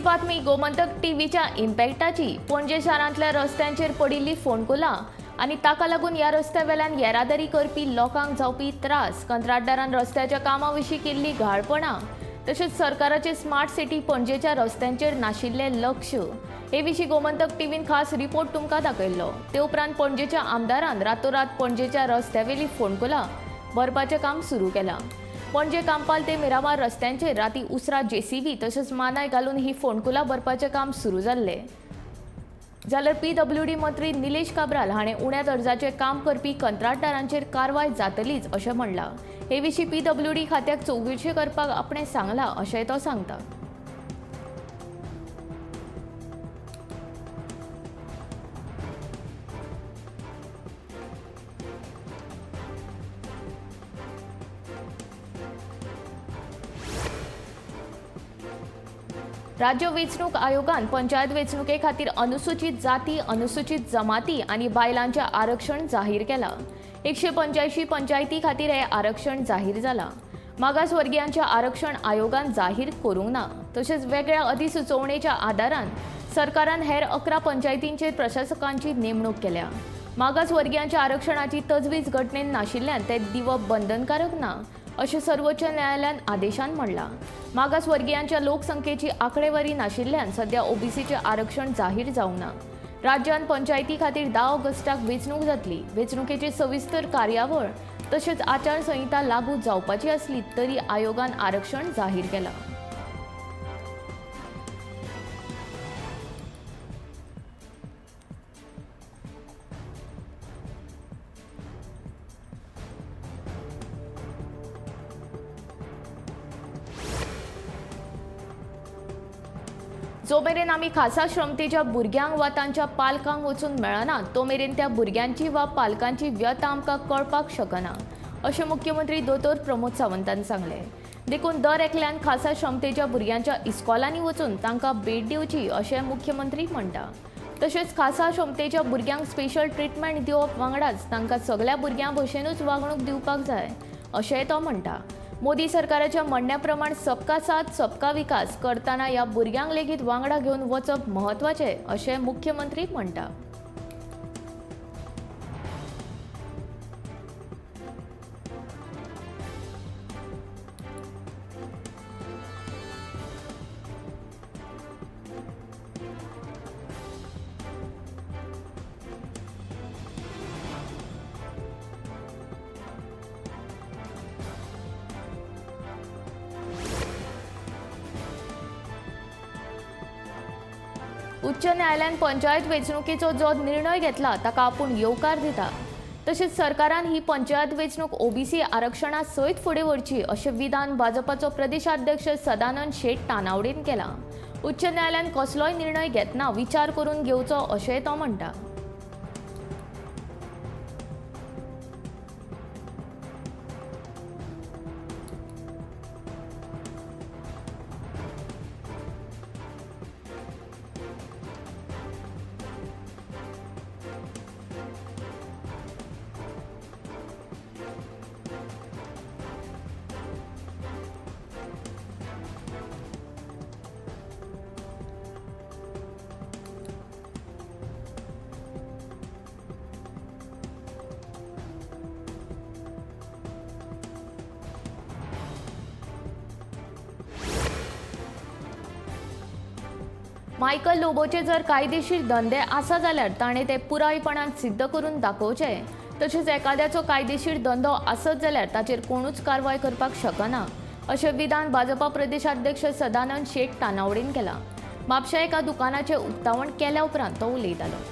बातमी गोमंतक टीव्हीच्या इम्पॅक्टाची। पणजे शारांतल्या रस्त्यांचेर पडिल्ली फोंडकुलां आनी ताका लागून ह्या रस्त्यावेल्यान येरादारी करपी लोकांक जावपी त्रास, कंत्राटदारान रस्त्याच्या कामां विशीं केल्ली घाळपणां, तशेंच सरकाराचे स्मार्ट सिटी पणजेच्या रस्त्यांचेर नाशिल्लें लक्ष हे विशीं गोमंतक टीव्हीन खास रिपोर्ट तुमकां दाखयल्लो। ते उपरांत पणजेच्या आमदारान रातोरात पणजेच्या रस्त्यावेली फोंडकुलां भरपाचें काम सुरू केलां। पणजे कांपाल ते मिरामार रस्त्यांचेर राती उसरा जेसीबी तशेंच मानाय घालून ही फोंडकुलां भरपाचें काम सुरू जाल्लें। जाल्यार पीडब्ल्यूडी मंत्री निलेश काब्राल हाणें उण्या दर्जाचें काम करपी कंत्राटदारांचेर कारवाय जातलीच अशें म्हणलां। हे विशीं पीडब्ल्यूडी खात्याक चौकशी करपाक आपणें सांगलां अशेंय तो सांगता। राज्य वेंचणूक आयोगान पंचायत वेंचणुके खातीर अनुसूचित जाती, अनुसूचित जमाती आनी बायलांचें आरक्षण जाहीर केलां। 185 पंचायती खातीर हें आरक्षण जाहीर जालां। मागासवर्गीयांचें आरक्षण आयोगान जाहीर करूंक ना। तशेंच वेगळ्या अधिसुचोवणेच्या आदारान सरकारान हेर 11 पंचायतींचेर प्रशासकांची नेमणूक केल्या। मागासवर्गीयांच्या आरक्षणाची तजवीज घटनेन नाशिल्ल्यान तें दिवप बंधनकारक ना अशें सर्वोच्च न्यायालयान आदेशान म्हणलां। मागासवर्गीयांच्या लोकसंख्येची आंकडेवारी नाशिल्ल्यान सध्या ओबीसीचें आरक्षण जाहीर जावंक ना। राज्यान पंचायती खातीर 10 ऑगस्टाक वेंचणूक जातली। वेंचणुकेची सविस्तर कार्यावळ तशेंच आचारसंहिता लागू जावपाची आसली तरी आयोगान आरक्षण जाहीर केलां। जो मेरेन आमी खासा श्रमतेच्या भुरग्यांक वा तांच्या पालकांक वचून मेळना तो मेरेन त्या भुरग्यांची वा पालकांची व्यथा आमकां कळपाक शकना अशें मुख्यमंत्री दोतोर प्रमोद सावंतान सांगलें। देखून दर एकल्यान खासा श्रमतेच्या भुरग्यांच्या इस्कॉलांनी वचून तांकां भेट दिवची अशें मुख्यमंत्री म्हणटा। तशेंच खासा श्रमतेच्या भुरग्यांक स्पेशल ट्रिटमेंट दिवप वांगडाच तांकां सगळ्या भुरग्यां भशेनूच वागणूक दिवपाक जाय अशेंय तो म्हणटा। मोदी सरकाराच्या म्हणण्या प्रमाण सबका साथ सबका विकास करतना ह्या भुरग्यांक लेगीत वांगडा घेवन वचप महत्वाचें अशें मुख्यमंत्री म्हणटा। उच्च न्यायालयान पंचायत वेंचणुकेचो जो निर्णय घेतला ताका आपूण येवकार दिता। तशेंच सरकारान ही पंचायत वेंचणूक ओबीसी आरक्षणा सयत फुडें व्हरची अशें विधान भाजपाचो प्रदेशाध्यक्ष सदानंद शेट तानावडेन केलां। उच्च न्यायालयान कसलोय निर्णय घेतना विचार करून घेवचो अशेंय तो म्हणटा। मायकल लोबोचे जर कायदेशीर धंदे आसा जाल्यार ताणें ते पुरायपणान सिद्ध करून दाखोवचे। तशेंच एकाद्याचो कायदेशीर धंदो आसत जाल्यार ताचेर कोणूच कारवाय करपाक शकना अशें विधान भाजपा प्रदेशाध्यक्ष सदानंद शेट तानावडेन केलां। म्हापशा एका दुकानाचें उक्तावण केल्या उपरांत तो उलयतालो।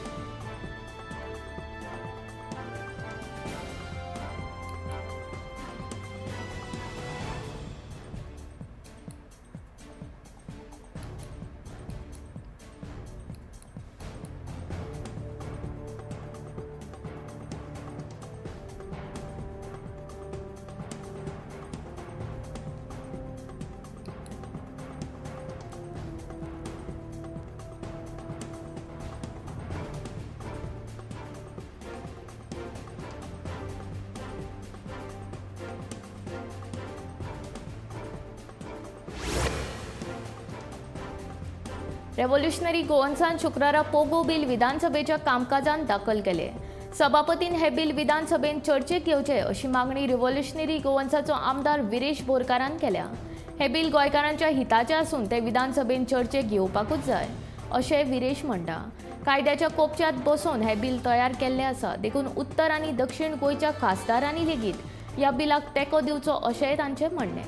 रेव्होल्युशनरी गोवन्सान शुक्रारा पोगो बिल विधानसभेच्या कामकाजात दाखल केले. सभापतीन हे बिल विधानसभेत चर्चेक घेवचे अशी मागणी रिव्होल्युशनरी गोवन्साचो आमदार विरेश बोरकारान केल्या. हे बिल गोंयकारांच्या हिताचे असून ते विधानसभेत चर्चेक घेवपाकूच जाय अशें विरेश म्हणटा. कायद्याच्या कोपच्यात बसून हे बिल तयार केल्ले आसा. देखून उत्तर आनी दक्षिण गोंयच्या खासदारांनी लेगीत ह्या बिलाक तेंको दिवचो अशेंय तांचें म्हणणें.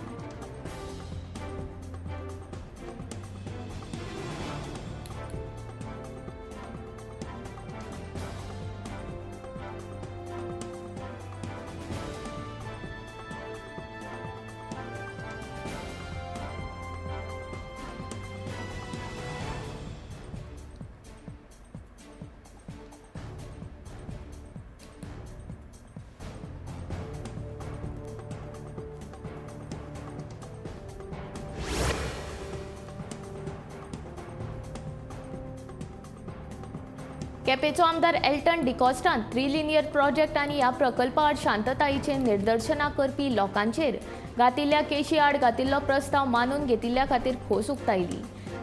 केपेंचो आमदार एल्टन डिकॉस्टान ट्रिलिनियर प्रोजेक्ट आनी ह्या प्रकल्पा आड शांततायेचें निदर्शनां करपी लोकांचेर घातिल्ल्या केशी आड घातिल्लो प्रस्ताव मानून घेतिल्ल्या खातीर खोस उक्तायली.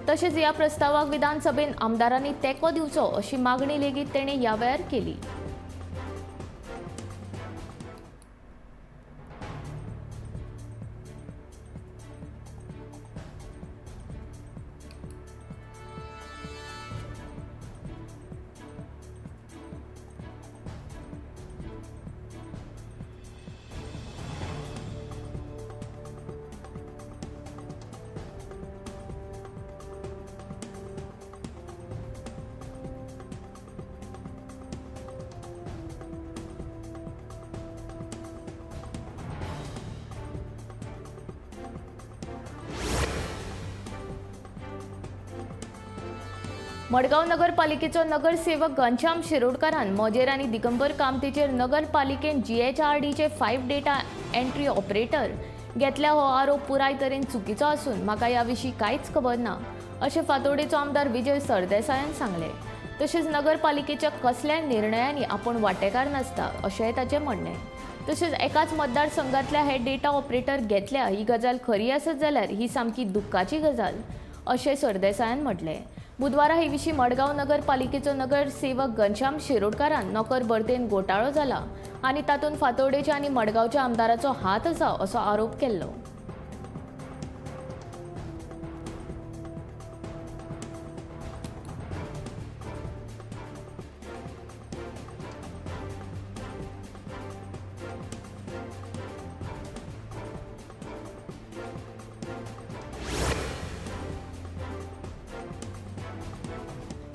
तशेंच ह्या प्रस्तावाक विधानसभेत आमदारांनी तेंको दिवचो अशी मागणी लेगीत तेणें ह्या वेळार केली. मडगांव नगरपालिकेचो नगरसेवक घनश्याम शिरोडकारान मोजेर आनी दिगंबर कामतीचेर नगरपालिकेन GHRDचे 5 डेटा एंट्री ऑपरेटर घेतल्या हो आरोप पुराय तरेन चुकीचो असून म्हाका ह्या विशीं कांयच खबर ना अशें फातोडेचो आमदार विजय सरदेसायान सांगलें. तशेंच नगरपालिकेच्या कसल्याय निर्णयांनी आपूण वांटेकार नासता अशेंय ताचें म्हणणें. तशेंच एकाच मतदारसंघांतल्या हे डेटा ऑपरेटर घेतल्या ही गजाल खरी आसत जाल्यार ही सामकी दुख्खाची गजाल अशें सरदेसायान म्हटलें. बुधवारा हे विशीं मडगांव नगरपालिकेचो नगरसेवक घनश्याम शिरोडकारान नोकर भरतेन घोटाळो जाला आनी तातूंत फातोडेच्या आनी मडगांवच्या आमदाराचो हात आसा असो आरोप केल्लो.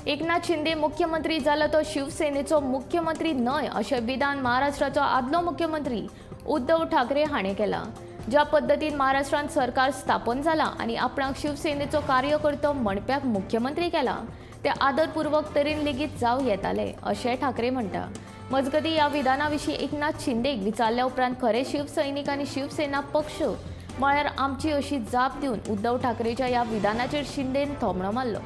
एकनाथ शिंदे मुख्यमंत्री जाला तो शिवसेनेचो मुख्यमंत्री न्हय अशें विधान महाराष्ट्राचो आदलो मुख्यमंत्री उद्धव ठाकरे हाणें केलां. ज्या पद्दतीन महाराष्ट्रांत सरकार स्थापन जालां आनी आपणाक शिवसेनेचो कार्यकर्तो म्हणप्याक मुख्यमंत्री केला ते आदरपूर्वक तरेन लेगीत जावं येताले अशें ठाकरे म्हणटा. मजगतीं ह्या विधाना विशीं एकनाथ शिंदेक विचारल्या उपरांत खरे शिवसैनीक आनी शिवसेना पक्ष म्हळ्यार आमची अशी जाप दिवन उद्धव ठाकरेच्या ह्या विधानाचेर शिंदेन थोमणो मारलो.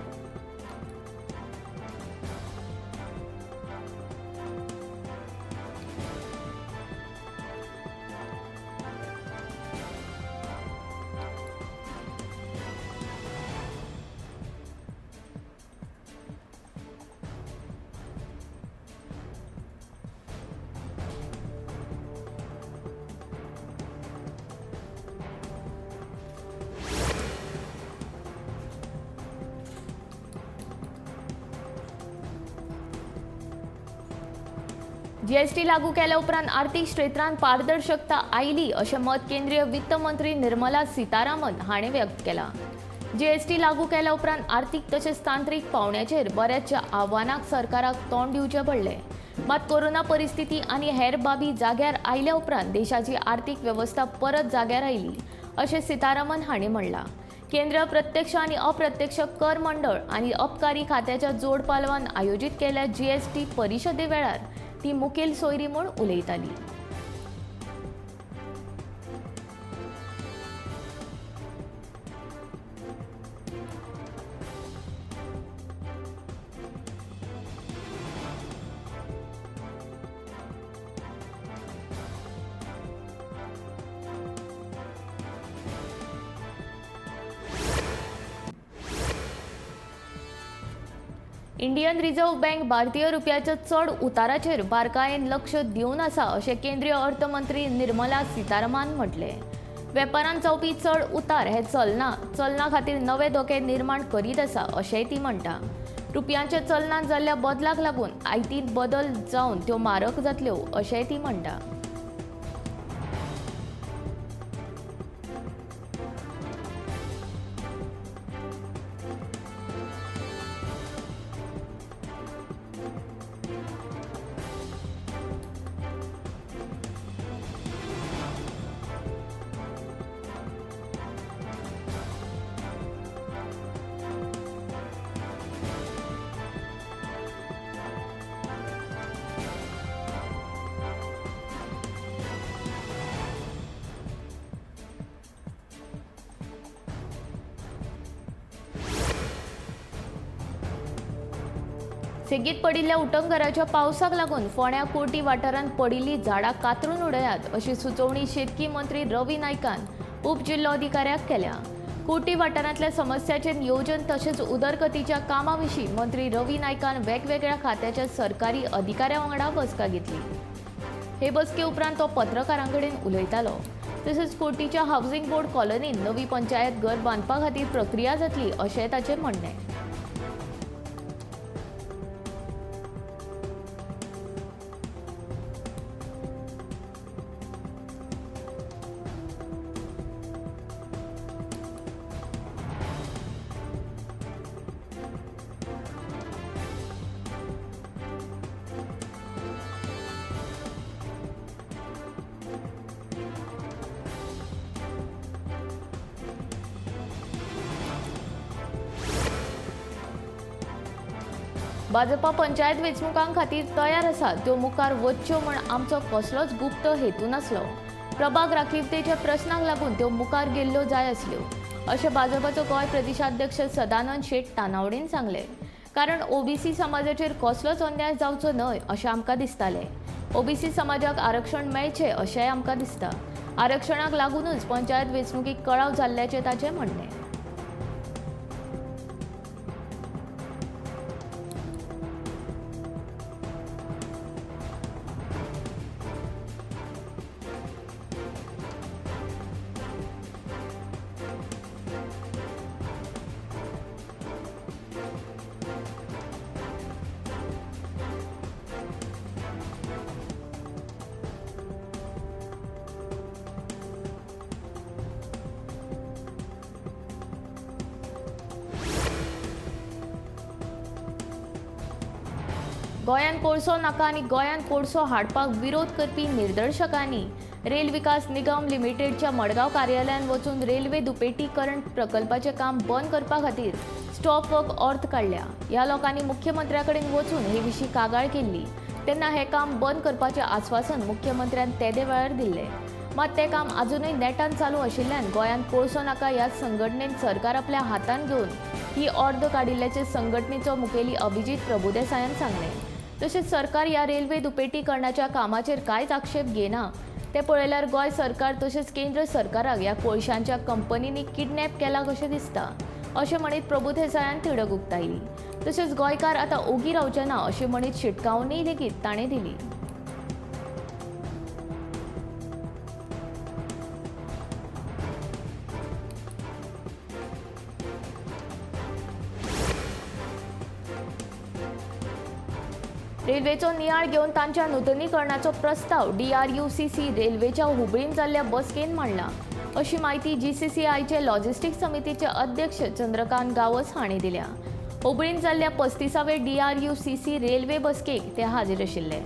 GST लागू केल्या उपरांत आर्थीक क्षेत्रांत पारदर्शकता आयली अशें मत केंद्रीय वित्त मंत्री निर्मला सीतारामन हाणें व्यक्त केलां. GST लागू केल्या उपरांत आर्थीक तशेंच तांत्रीक पावंड्याचेर बऱ्याचशा आव्हानांक सरकाराक तोंड दिवचें पडलें. मात कोरोना परिस्थिती आनी हेर बाबी जाग्यार आयल्या उपरांत देशाची आर्थीक वेवस्था परत जाग्यार आयली अशें सीतारामन हाणें म्हणलां. केंद्र प्रत्यक्ष आनी अप्रत्यक्ष कर मंडळ आनी अबकारी खात्याच्या जोड पालवान आयोजीत केल्ल्या GST परिशदे वेळार ती मुखेल सोयरी म्हूण उलयताली. इंडियन रिझर्व्ह बँक भारतीय रुपयाच्या चढ उताराचेर बारकायेन लक्ष दिवन आसा अशें केंद्रीय अर्थमंत्री निर्मला सीतारामन म्हटले. वेपारांत जावपी चढ उतार हे चलना खातीर नवे धोके निर्माण करीत आसा अशेंय ती म्हणटा. रुपयाच्या चलनांत जाल्ल्या बदलाक लागून आयतींत बदल जावन त्यो मारक जातल्यो अशेंय ती म्हणटा. सेगीत पडिल्ल्या उटंगराच्या पावसाक लागून फोंड्या कुर्टी वाठारांत पडिल्लीं झाडां कातरून उडयात अशी सुचोवणी शेतकी मंत्री रवी नायकान उपजिल्लोधिकाऱ्याक केल्या. कुर्टी वाठारांतल्या समस्यांचेर नियोजन तशेंच उदरगतीच्या कामां विशीं मंत्री रवी नायकान वेगवेगळ्या खात्याच्या सरकारी अधिकाऱ्यां वांगडा बसका घेतली. हे बसके उपरांत तो पत्रकारां कडेन उलयतालो. तशेंच कुर्टीच्या हावसिंग बोर्ड कॉलनींत नवी पंचायत घर बांदपा खातीर प्रक्रिया जातली अशेंय ताचें म्हणणें. भाजपा पंचायत वेंचणुकां खातीर तयार आसा त्यो मुखार वच्च्यो म्हण आमचो कसलोच गुप्त हेतू नासलो. प्रभाग राखीवतेच्या प्रस्नाक लागून त्यो मुखार गेल्ल्यो जाय आसल्यो अशें भाजपाचो गोंय प्रदेशाध्यक्ष सदानंद शेट तानावडेन सांगले. कारण ओबीसी समाजाचेर कसलोच अन्याय जावचो न्हय अशें आमकां दिसतालें. ओबीसी समाजाक आरक्षण मेळचें अशेंय आमकां दिसता. आरक्षणाक लागूनच पंचायत वेंचणुकीक कळाव जाल्ल्याचें ताचें म्हणणें. गोंयांत कोळसो नाका आनी गोंयांत कोळसो हाडपाक विरोध करपी निदर्शकांनी रेल विकास निगम लिमिटेडच्या मडगांव कार्यालयात वचून रेल्वे दुपेटीकरण प्रकल्पाचें काम बंद करपा खातीर स्टॉप वर्क अर्थ काडल्या. ह्या लोकांनी मुख्यमंत्र्या कडेन वचून हे विशीं कागाळ केल्ली तेन्ना हें काम बंद करपाचें आश्वासन मुख्यमंत्र्यान तेदे वेळार दिल्लें. मात तें काम अजूनय नेटान चालू आशिल्ल्यान गोंयांत कोळसो नाका ह्या संघटनेन सरकार आपल्या हातांत घेवन ही अर्द काडिल्ल्याचें संघटनेचो मुखेली अभिजीत प्रभुदेसायान सांगलें. तशेंच सरकार ह्या रेल्वे दुपेटीकरणाच्या कामाचेर कांयच आक्षेप घेना. ते पळयल्यार गोंय सरकार तशेंच केंद्र सरकाराक ह्या कोळशांच्या कंपनींनी किडनॅप केला कशें दिसता अशें म्हणीत प्रभुदेसायान तिडक उक्तायली. तशेंच गोंयकार आतां ओगी रावचे ना अशें म्हणीत शिटकावणी लेगीत ताणें दिली. रेल्वेचो नियाळ घेवन तांच्या नूतनीकरणाचो प्रस्ताव DRUCC रेल्वेच्या हुबळीन जाल्ल्या बसकेन मांडला अशी माहिती GCCIचे लॉजिस्टिक्स समितीचे अध्यक्ष चंद्रकांत गावस हांणी दिल्या. हुबळीन जाल्ल्या 35वे DRUCC रेल्वे बसकेक ते हाजीर आशिल्ले.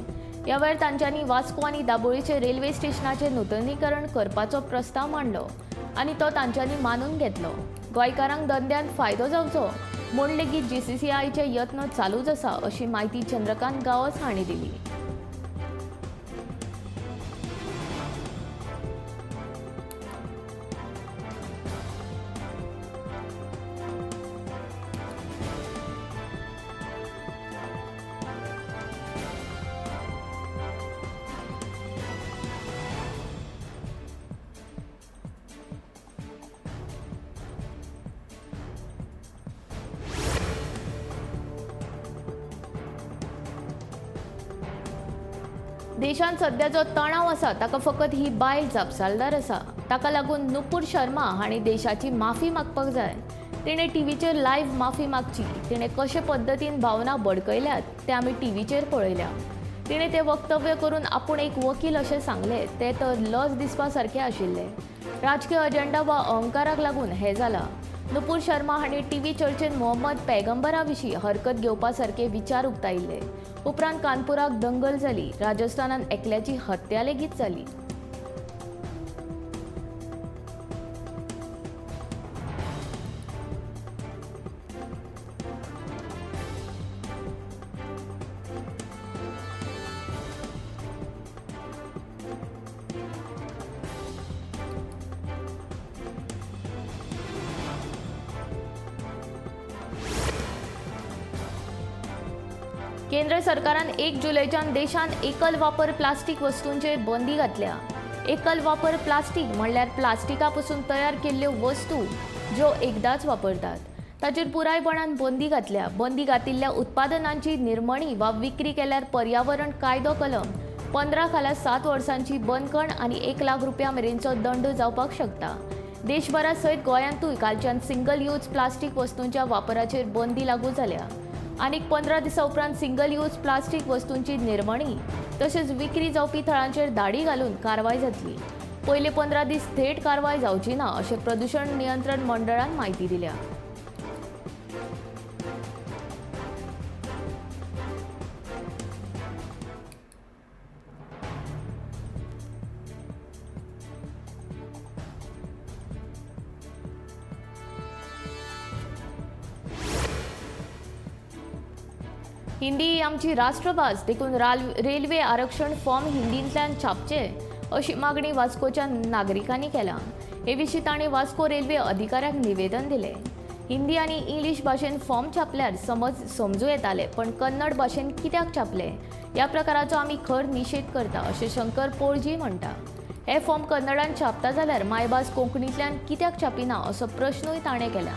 ह्या वेळार तांच्यांनी वास्को आनी दाबोळीचे रेल्वे स्टेशनाचें नूतनीकरण करपाचो प्रस्ताव मांडलो आनी तो तांच्यांनी मानून घेतलो. गोंयकारांक धंद्यान फायदो जावचो म्हूण लेगीत GCCIचे यत्न चालूच आसा अशी माहिती चंद्रकांत गावस हांणी दिली. देशांत सध्या जो तणाव आसा ताका फकत ही बायल जापसालदार आसा. ताका लागून नुपूर शर्मा हांणी देशाची माफी मागपाक जाय. तिणें टीव्हीचेर लायव्ह माफी मागची. तिणें कशे पद्दतीन भावना बडकयल्यात ते आमी टीव्हीचेर पळयल्या. तिणें तें वक्तव्य करून आपूण एक वकील अशें सांगलें तें तर लज दिसपा सारकें आशिल्लें. राजकीय अजेंडा वा अहंकाराक लागून हें जालां. नुपूर शर्मा हांणी टीव्ही चर्चेंत मोहम्मद पैगंबरा विशीं हरकत घेवपा सारके विचार उक्तायिल्ले. उपरांत कानपुराक दंगल जाली. राजस्थानांत एकल्याची हत्या लेगीत जाली. केंद्र सरकारान 1 जुलैच्यान देशांत एकल वापर प्लास्टीक वस्तूंचेर बंदी घातल्या. एकल वापर प्लास्टीक म्हणल्यार प्लास्टिका पासून तयार केल्ल्यो वस्तू ज्यो एकदांच वापरतात ताचेर पुरायपणान बंदी घातल्या. बंदी घातिल्ल्या उत्पादनांची निर्मणी वा विक्री केल्यार पर्यावरण कायदो कलम 15 खाला 7 वर्सांची बंदखण आनी 1 लाख रुपया मेरेनचो दंड जावपाक शकता. देशभरा सयत गोंयांतूय कालच्यान सिंगल यूज प्लास्टीक वस्तूंच्या वापराचेर बंदी लागू जाल्या. आनीक 15 दिसां उपरांत सिंगल यूज प्लास्टीक वस्तूंची निर्मणी तशेंच विक्री जावपी थळांचेर दाडी घालून कारवाय जातली. पयले 15 दीस थेट कारवाय जावची ना अशें प्रदूषण नियंत्रण मंडळान म्हायती दिल्या. हिंदी ही आमची राष्ट्रभास देखून रेल्वे आरक्षण फॉर्म हिंदींतल्यान छापचे अशी मागणी वास्कोच्या नागरिकांनी केला. हे विशीं तांणी वास्को रेल्वे अधिकाऱ्याक निवेदन दिलें. हिंदी आनी इंग्लीश भाशेन फॉर्म छापल्यार समजूं येतालें, पण कन्नड भाशेन कित्याक छापले ह्या प्रकाराचो आमी खर निशेध करता अशें शंकर पोळजी म्हणटा. हे फॉर्म कन्नडान छापता जाल्यार मायभास कोंकणींतल्यान कित्याक छापिना असो प्रश्नूय ताणें केला.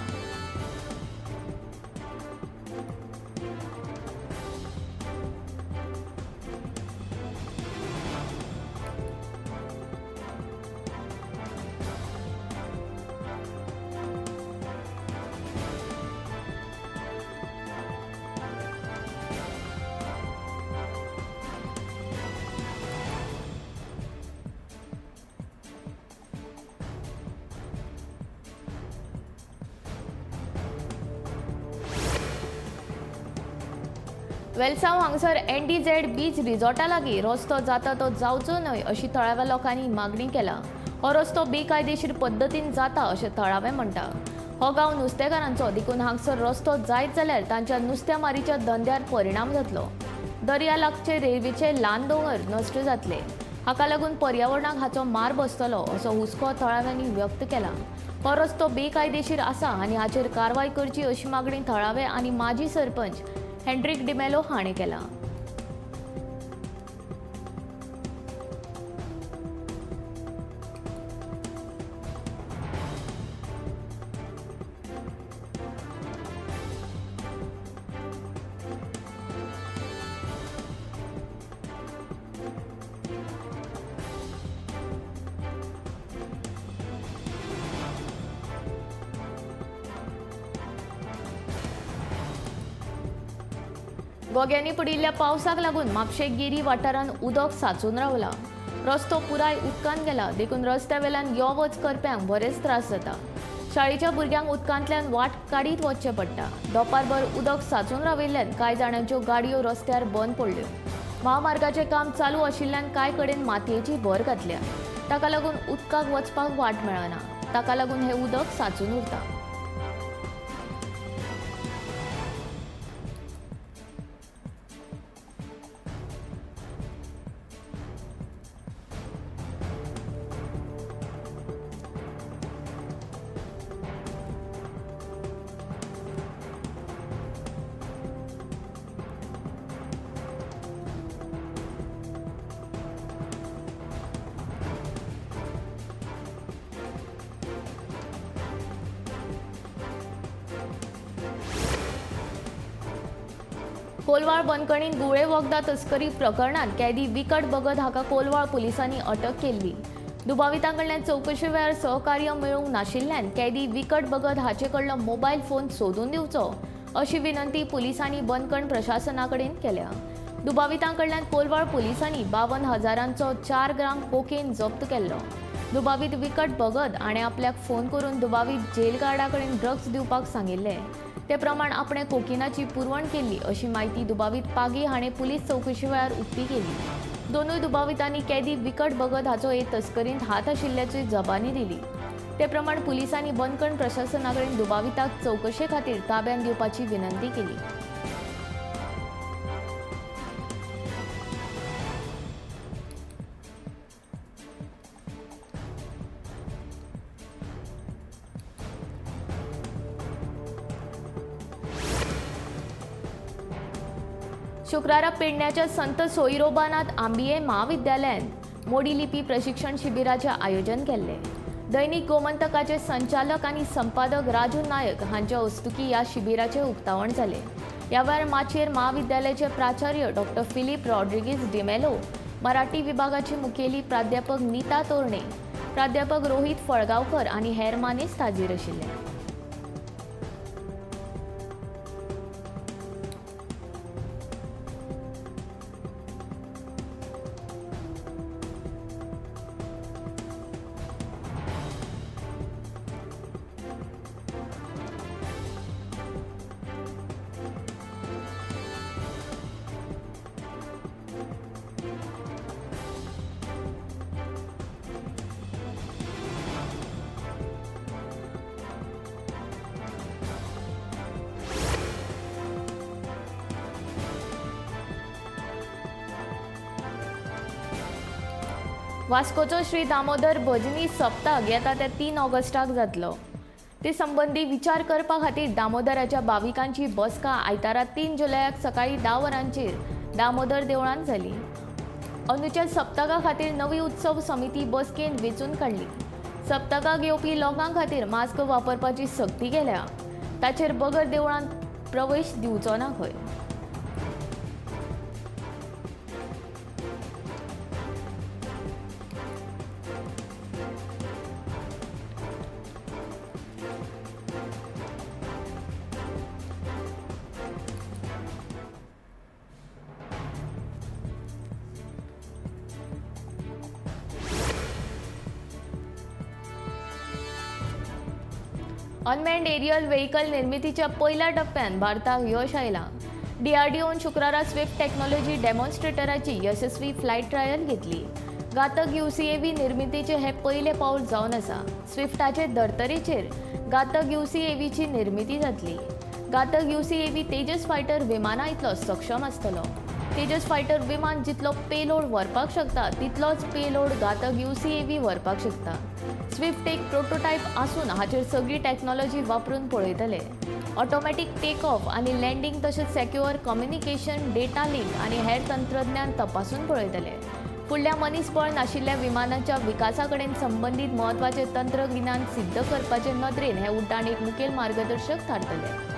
वेलसांव हांगसर NDZ बीच रिसॉर्टा लागीं रस्तो जाता तो जावचो न्हय अशी थळाव्या लोकांनी मागणी केला. हो रस्तो बेकायदेशीर पद्दतीन जाता अशें थळावे म्हणटा. हो गांव नुस्तेकारांचो देखून हांगसर रस्तो जायत जाल्यार तांच्या नुस्तेमारीच्या धंद्यार परिणाम जातलो. दर्या लागचे रेल्वेचे ल्हान दोंगर नश्ट जातले. हाका लागून पर्यावरणाक हाचो मार बसतलो असो हुस्को थळाव्यांनी व्यक्त केला. हो रस्तो बेकायदेशीर आसा आनी हाचेर कारवाय करची अशी मागणी थळावे आनी माजी सरपंच हेनड्रिक डिमेलो हाणें केला. गोग्यांनी पडिल्ल्या पावसाक लागून म्हापशें गिरी वाठारांत उदक सांचून रावला. रस्तो पुराय उदकांत गेला देखून रस्त्या वेल्यान यो वच करप्यांक बरेच त्रास जाता. शाळेच्या भुरग्यांक उदकांतल्यान वाट काडीत वचचें पडटा. दोपारभर उदक सांचून राविल्ल्यान कांय जाणांच्यो गाडयो रस्त्यार बंद पडल्यो. महामार्गाचें काम चालू आशिल्ल्यान कांय कडेन मातयेची भर घातल्या. ताका लागून उदकाक वचपाक वाट मेळना. ताका लागून हें उदक सांचून उरता. कोलवाळ बंदखणीत गुळे वखदा तस्करी प्रकरणात कैदी विकट भगत हाका कोलवाळ पोलिसांनी अटक केली. दुबावितांकडल्यान चौकशी वेळार सहकार्य मेळूंक नाशिल्ल्यान कैदी विकट भगत हाचे कडलो मोबायल फोन सोदून दिवचो अशी विनंती पुलिसांनी बंदखण प्रशासनाकडेन केल्या. दुबावितांकडल्यान कोलवाळ पोलिसांनी 52,000चो 4 ग्राम कोकेन जप्त केल्लो. दुबावीत विकट भगत हाणें आपल्याक फोन करून दुबावीत जेल गार्डा कडेन ड्रग्स दिवपाक सांगिल्ले. ते प्रमाण आपणे कोकेनाची पुरवण केल्ली अशी माहिती दुबावीत पागी हाणें पुलीस चौकशी वेळार उक्ती केली. दोनूय दुबावितांनी कैदी विकट भगत हाचो हे तस्करींत हात आशिल्ल्याची जबानी दिली. ते प्रमाण पुलिसांनी बंदखण प्रशासनाकडेन दुबाविताक चौकशे खातीर ताब्यात दिवपाची विनंती केली. शुक्रारा पेडण्याच्या संत सोयरोबानाथ आंबिये महाविद्यालयात मोडी लिपी प्रशिक्षण शिबिराचे आयोजन केले. दैनिक गोमंतकाचे संचालक आणि संपादक राजू नायक हांच्या हस्तुकी या शिबिराचे उक्तावण जाले. ह्या वेळार माचेर महाविद्यालयाचे प्राचार्य डॉ. फिलिप रॉड्रिगीज डिमेलो, मराठी विभागाची मुखेली प्राध्यापक नीता तोरणे, प्राध्यापक रोहित फळगावकर आणि हेर मानेस्त हाजीर आशिल्ले. वास्कोचो श्री दामोदर भजनी सप्ताक येता ते 3 ऑगस्टाक जातलो. ते संबंधी विचार करपा खातीर दामोदराच्या भाविकांची बसका आयतारा 3 जुलयाक सकाळी 10 वरांचेर दामोदर देवळांत जाली. अंदूच्या सप्तका खातीर नवी उत्सव समिती बसकेन वेंचून काडली. सप्तकाक येवपी लोकां खातीर मास्क वापरपाची सक्ती केल्या. ताचेर बगर देवळांत प्रवेश दिवचो ना खंय. अनमॅन्ड एरियल व्हेइकल निर्मितीच्या पहिल्या टप्प्यात भारताक यश आयला. DRDOन शुक्रारा स्विफ्ट टेक्नॉलॉजी डेमॉन्स्ट्रेटराची यशस्वी फ्लायट ट्रायल घेतली. घातक UCAV निर्मितीचे हे पहिले पाऊल जावन आसा. स्विफ्टाचे धर्तरेचेर घातक UCAVची निर्मिती जातली. घातक UCAV तेजस फायटर विमाना इतलो सक्षम आसतलो. तेजस फायटर विमान जितलो पेलोड व्हरपाक शकता तितलोच पेलोड घातक UCAV व्हरपाक शकता. स्विफ्ट एक प्रोटोटायप आसून हाचेर सगळी टेक्नॉलॉजी वापरून पळयतले. ऑटोमॅटिक टेक ऑफ आनी लँडिंग तशेंच सेक्युअर कम्युनिकेशन, डेटा लिंक आनी हेर तंत्रज्ञान तपासून पळयतले. फुडल्या मनीसबळ नाशिल्ल्या विमानाच्या विकासा कडेन संबंदीत म्हत्वाचे तंत्रगिन्यान सिद्ध करपाचे नदरेन हे उड्डाण एक मुखेल मार्गदर्शक थारतले.